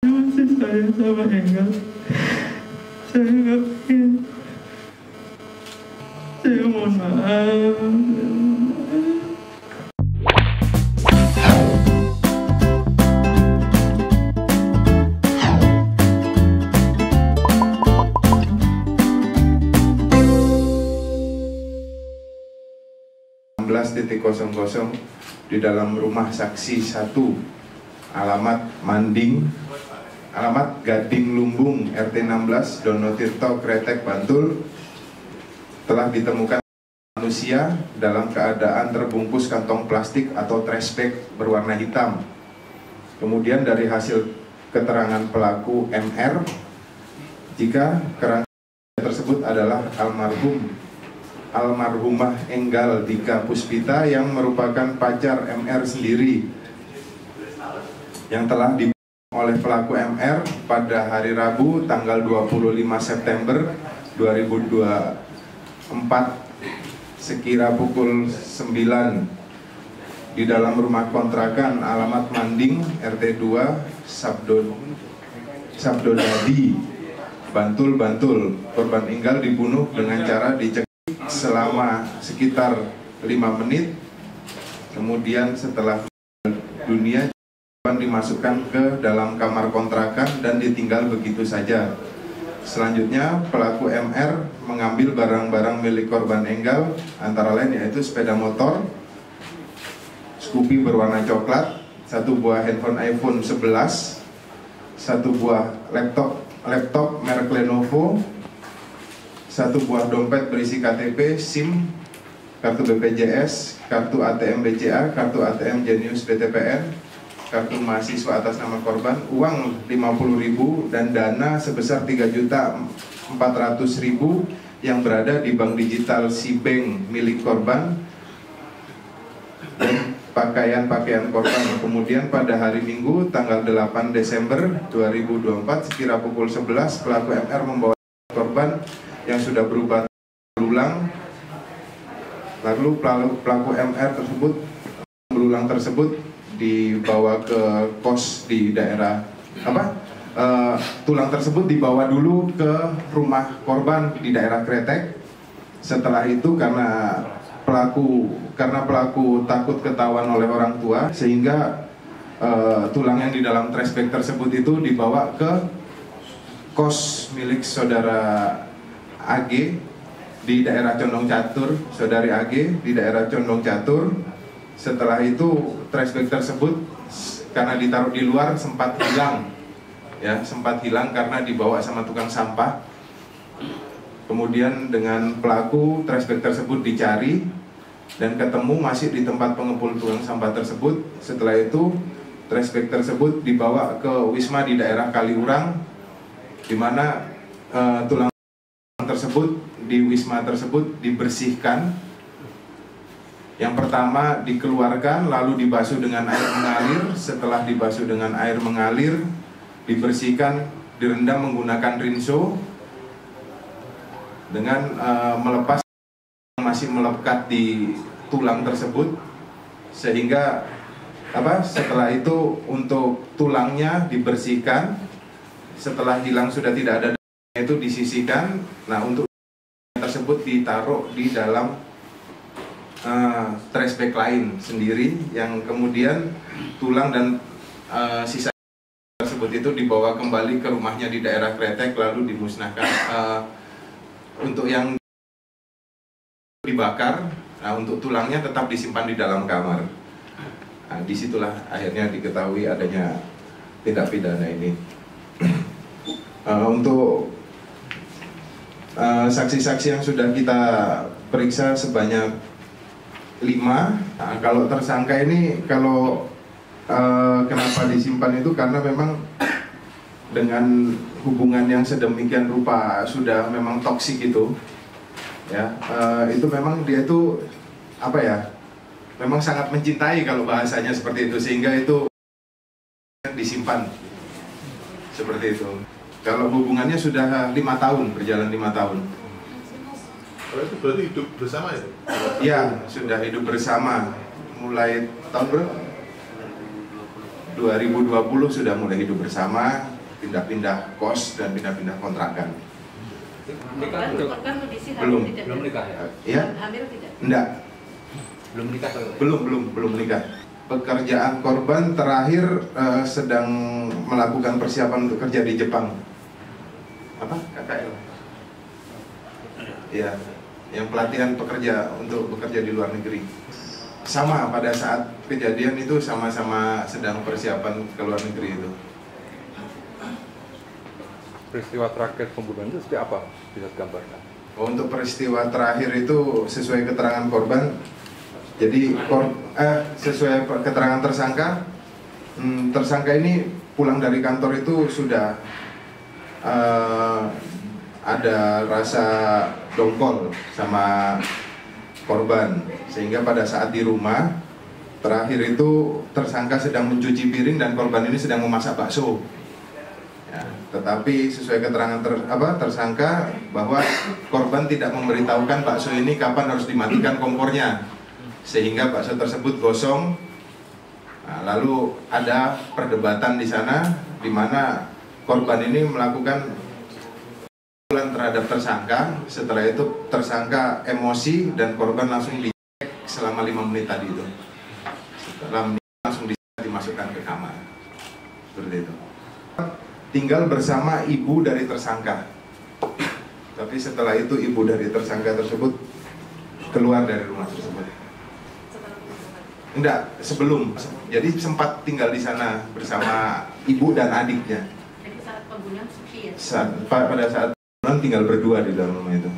masih sayang sama Enggal. Saya nggak pengen. Saya mohon maaf. di dalam rumah saksi 1 alamat Manding, alamat Gading Lumbung, RT 16 Donotirto, Kretek, Bantul, telah ditemukan manusia dalam keadaan terbungkus kantong plastik atau trash bag berwarna hitam. Kemudian dari hasil keterangan pelaku MR, jika kerangka tersebut adalah almarhumah Enggal Dika Puspita yang merupakan pacar MR sendiri, yang telah dibunuh oleh pelaku MR pada hari Rabu tanggal 25 September 2024 sekira pukul 9 di dalam rumah kontrakan alamat Manding RT 2 Sabdodadi, Bantul. Korban Enggal dibunuh dengan cara dicekik selama sekitar 5 menit. Kemudian setelah dunia, korban dimasukkan ke dalam kamar kontrakan dan ditinggal begitu saja. Selanjutnya pelaku MR mengambil barang-barang milik korban Enggal, antara lain yaitu sepeda motor Scoopy berwarna coklat, 1 buah handphone iPhone 11, 1 buah laptop merek Lenovo, 1 buah dompet berisi KTP, SIM, kartu BPJS, kartu ATM BCA, kartu ATM Genius BTPN, kartu mahasiswa atas nama korban, uang 50.000 dan dana sebesar 3.400.000 yang berada di bank digital Sibank milik korban, dan pakaian korban. Kemudian pada hari Minggu tanggal 8 Desember 2024 sekira pukul 11 pelaku MR membawa korban yang sudah berubah berulang. Lalu pelaku MR tersebut dibawa ke kos di daerah tulang tersebut dibawa dulu ke rumah korban di daerah Kretek. Setelah itu karena pelaku takut ketahuan oleh orang tua, sehingga tulang yang di dalam trash bag tersebut itu dibawa ke kos milik saudara AG di daerah Condong Catur, saudari AG di daerah Condong Catur. Setelah itu trash bag tersebut karena ditaruh di luar sempat hilang karena dibawa sama tukang sampah. Kemudian dengan pelaku trash bag tersebut dicari dan ketemu masih di tempat pengepul tukang sampah tersebut. Setelah itu trash bag tersebut dibawa ke Wisma di daerah Kaliurang, di mana tulang tersebut di Wisma tersebut dibersihkan. Yang pertama dikeluarkan lalu dibasuh dengan air mengalir. Setelah dibasuh dengan air mengalir, dibersihkan, direndam menggunakan rinso dengan melepas yang masih melekat di tulang tersebut, sehingga setelah itu untuk tulangnya dibersihkan. Setelah hilang sudah tidak ada itu disisihkan. Nah, untuk tersebut ditaruh di dalam trash bag lain sendiri, yang kemudian tulang dan sisa tersebut itu dibawa kembali ke rumahnya di daerah Kretek lalu dimusnahkan. Untuk yang dibakar, untuk tulangnya tetap disimpan di dalam kamar. Nah, disitulah akhirnya diketahui adanya tindak pidana ini. Untuk saksi-saksi yang sudah kita periksa sebanyak 5. Nah, kalau tersangka ini kenapa disimpan itu karena memang dengan hubungan yang sedemikian rupa sudah memang toksik itu, ya. Itu memang dia itu memang sangat mencintai kalau bahasanya seperti itu, sehingga itu disimpan seperti itu. Kalau hubungannya sudah 5 tahun, berjalan 5 tahun. Oh, itu berarti hidup bersama ya? Ya, sudah hidup bersama mulai tahun berapa? 2020 sudah mulai hidup bersama, pindah-pindah kos dan pindah-pindah kontrakan. Korban kondisi Belum. hamil tidak? Belum menikah ya? Ya? Hamil tidak? Enggak, Belum menikah? belum menikah. Pekerjaan korban terakhir sedang melakukan persiapan untuk kerja di Jepang. Apa? KKL. Ya, yang pelatihan pekerja untuk bekerja di luar negeri. Sama pada saat kejadian itu sama-sama sedang persiapan ke luar negeri itu. Peristiwa terakhir pembunuhan itu seperti apa? Bisa digambarkan? Untuk peristiwa terakhir itu sesuai keterangan korban. Jadi sesuai keterangan tersangka, tersangka ini pulang dari kantor itu sudah ada rasa dongkol sama korban, sehingga pada saat di rumah terakhir itu tersangka sedang mencuci piring dan korban ini sedang memasak bakso. Ya, tetapi sesuai keterangan tersangka bahwa korban tidak memberitahukan bakso ini kapan harus dimatikan kompornya, sehingga bakso tersebut gosong. Nah, lalu ada perdebatan di sana, di mana korban ini melakukan pukulan terhadap tersangka. Setelah itu tersangka emosi dan korban langsung dicek selama 5 menit tadi itu. Setelah langsung dimasukkan ke kamar. Seperti itu. Tinggal bersama ibu dari tersangka. Tapi setelah itu ibu dari tersangka tersebut keluar dari rumah tersebut. Enggak, sebelum. Jadi sempat tinggal di sana bersama ibu dan adiknya. Jadi saat pembunuhan sepi ya? Pada saat pembunuhan tinggal berdua di dalam rumah itu.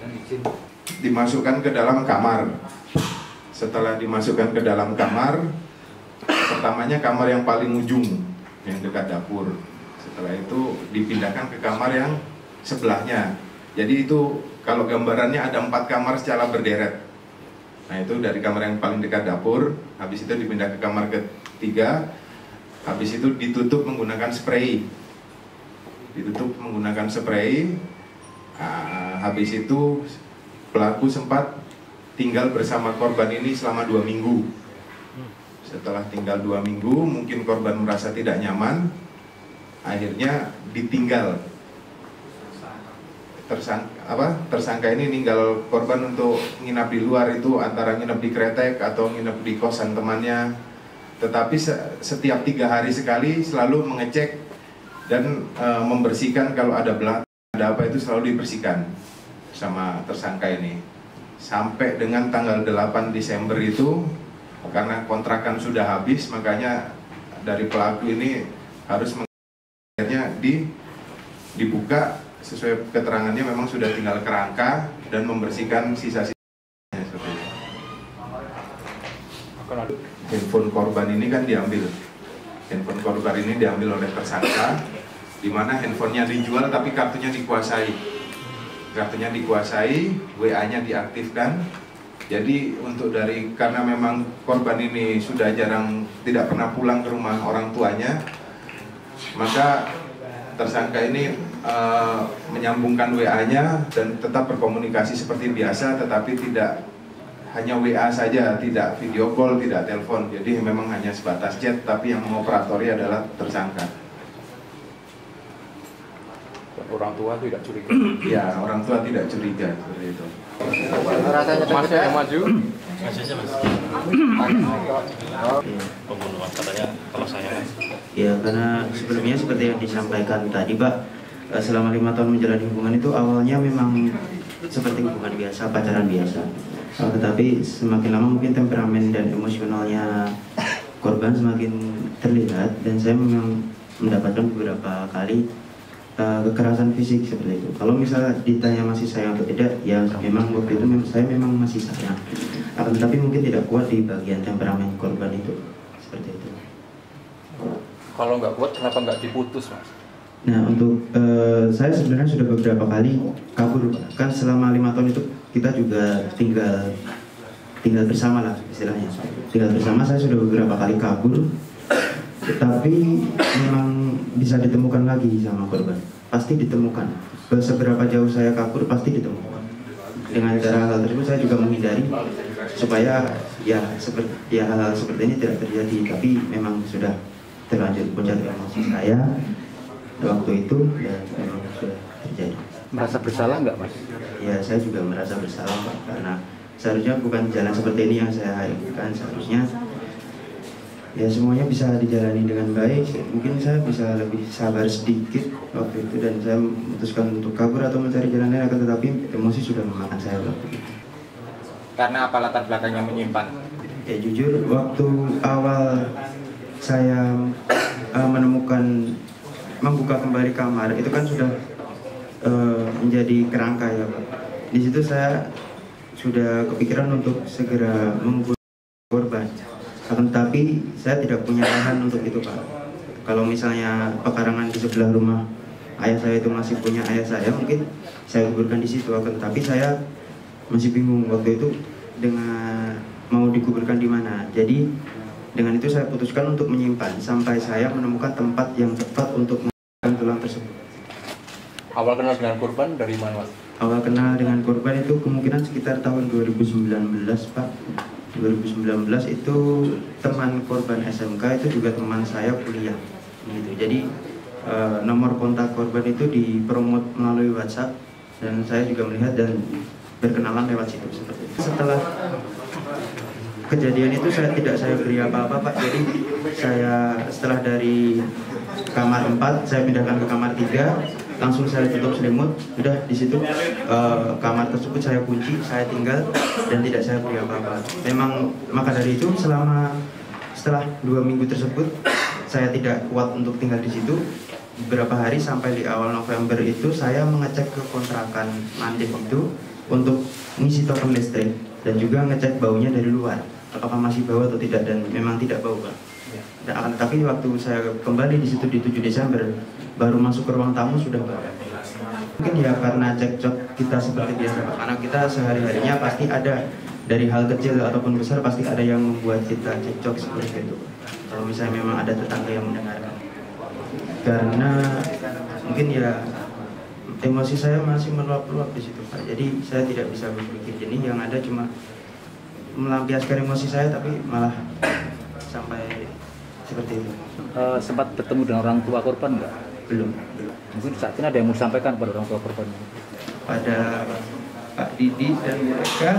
Dan izin? Dimasukkan ke dalam kamar. Setelah dimasukkan ke dalam kamar, pertamanya kamar yang paling ujung, yang dekat dapur. Setelah itu dipindahkan ke kamar yang sebelahnya. Jadi itu kalau gambarannya ada 4 kamar secara berderet. Nah itu dari kamar yang paling dekat dapur, habis itu dipindah ke kamar ketiga, habis itu ditutup menggunakan spray. Ditutup menggunakan spray. Habis itu pelaku sempat tinggal bersama korban ini selama 2 minggu. Setelah tinggal 2 minggu, mungkin korban merasa tidak nyaman, akhirnya ditinggal. Tersangka ini ninggal korban untuk nginap di luar, itu antara nginap di kretek atau nginap di kosan temannya. Tetapi setiap 3 hari sekali selalu mengecek dan membersihkan kalau ada belah, ada apa itu selalu dibersihkan sama tersangka ini. Sampai dengan tanggal 8 Desember itu, karena kontrakan sudah habis, makanya dari pelaku ini harus akhirnya dibuka. Sesuai keterangannya memang sudah tinggal kerangka dan membersihkan sisa-sisanya seperti itu. Handphone korban ini kan diambil. Handphone korban ini diambil oleh tersangka, di mana handphonenya dijual tapi kartunya dikuasai. Kartunya dikuasai, WA-nya diaktifkan. Jadi karena memang korban ini sudah tidak pernah pulang ke rumah orang tuanya, maka tersangka ini menyambungkan WA-nya dan tetap berkomunikasi seperti biasa, tetapi tidak hanya WA saja, tidak video call, tidak telepon. Jadi memang hanya sebatas chat, tapi yang mengoperatori adalah tersangka. Orang tua tidak curiga? Ya, orang tua tidak curiga seperti itu. Mas yang maju? Pembunuhan katanya kalau saya. Ya, karena sebelumnya seperti yang disampaikan tadi, Pak, selama 5 tahun menjalani hubungan itu awalnya memang seperti hubungan biasa, pacaran biasa. Tetapi semakin lama mungkin temperamen dan emosionalnya korban semakin terlihat, dan saya memang mendapatkan beberapa kali kekerasan fisik seperti itu. Kalau misalnya ditanya masih sayang atau tidak, ya memang waktu itu saya memang masih sayang. Tetapi mungkin tidak kuat di bagian temperamen korban itu, seperti itu. Kalau nggak kuat, kenapa nggak diputus, Mas? Nah, untuk saya sebenarnya sudah beberapa kali kabur, kan selama 5 tahun itu kita juga tinggal bersama lah istilahnya. Tinggal bersama, saya sudah beberapa kali kabur, tetapi memang bisa ditemukan lagi sama korban. Pasti ditemukan. Seberapa jauh saya kabur pasti ditemukan. Dengan cara hal tersebut saya juga menghindari supaya hal-hal seperti ini tidak terjadi. Tapi memang sudah terlanjur puncak emosi saya waktu itu dan memang sudah terjadi. Merasa bersalah nggak, Mas? Ya, saya juga merasa bersalah Pak, karena seharusnya bukan jalan seperti ini yang saya inginkan. Seharusnya ya semuanya bisa dijalani dengan baik. Mungkin saya bisa lebih sabar sedikit waktu itu dan saya memutuskan untuk kabur atau mencari jalan lain, akan tetapi emosi sudah memakan saya waktu itu. Karena apa latar belakangnya menyimpan? Ya jujur, waktu awal saya membuka kembali kamar itu kan sudah menjadi kerangka ya Pak. Di situ saya sudah kepikiran untuk segera mengubur korban. Akan tetapi saya tidak punya lahan untuk itu Pak. Kalau misalnya pekarangan di sebelah rumah ayah saya itu masih punya ayah saya, mungkin saya kuburkan di situ. Akan tetapi saya masih bingung waktu itu dengan mau dikuburkan di mana. Jadi dengan itu saya putuskan untuk menyimpan sampai saya menemukan tempat yang tepat untuk menguburkan tulang tersebut. Awal kenal dengan korban dari mana, Mas? Awal kenal dengan korban itu kemungkinan sekitar tahun 2019 Pak. 2019 itu teman korban SMK itu juga teman saya kuliah gitu. Jadi nomor kontak korban itu dipromot melalui WhatsApp dan saya juga melihat dan berkenalan lewat situ seperti itu. Setelah kejadian itu saya beri apa-apa Pak. Jadi saya setelah dari kamar 4 saya pindahkan ke kamar 3, langsung saya tutup selimut. Udah di situ kamar tersebut saya kunci, saya tinggal dan tidak saya beri apa-apa. Memang maka dari itu setelah 2 minggu tersebut saya tidak kuat untuk tinggal di situ. Beberapa hari sampai di awal November itu saya mengecek ke kontrakan Mandek itu untuk mengisi token listrik dan juga ngecek baunya dari luar apakah masih bau atau tidak, dan memang tidak bau Pak. Dan tapi waktu saya kembali di situ di 7 Desember baru masuk ke ruang tamu sudah bau. Mungkin ya karena cekcok kita seperti biasa Pak. Karena kita sehari-harinya pasti ada dari hal kecil ataupun besar pasti ada yang membuat kita cekcok seperti itu. Kalau misalnya memang ada tetangga yang mendengarkan. Karena mungkin ya emosi saya masih meluap-luap di situ Pak. Jadi saya tidak bisa berpikir jernih, yang ada cuma melampiaskan emosi saya tapi malah sampai seperti itu. Sempat bertemu dengan orang tua korban nggak? Belum. Mungkin saat ini ada yang mau disampaikan pada orang tua korban? Pada Pak Didi dan mereka,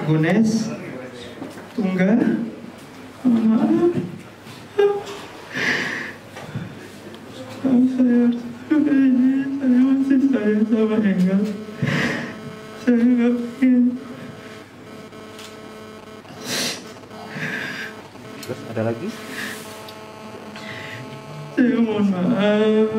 Gunes, Tunggal, maaf. Saya masih sayang sama Engel. Saya nggak pengen. Terus ada lagi? Saya mohon maaf.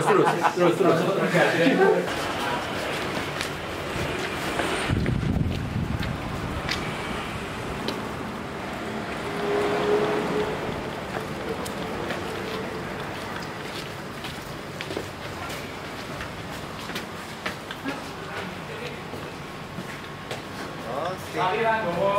Terus.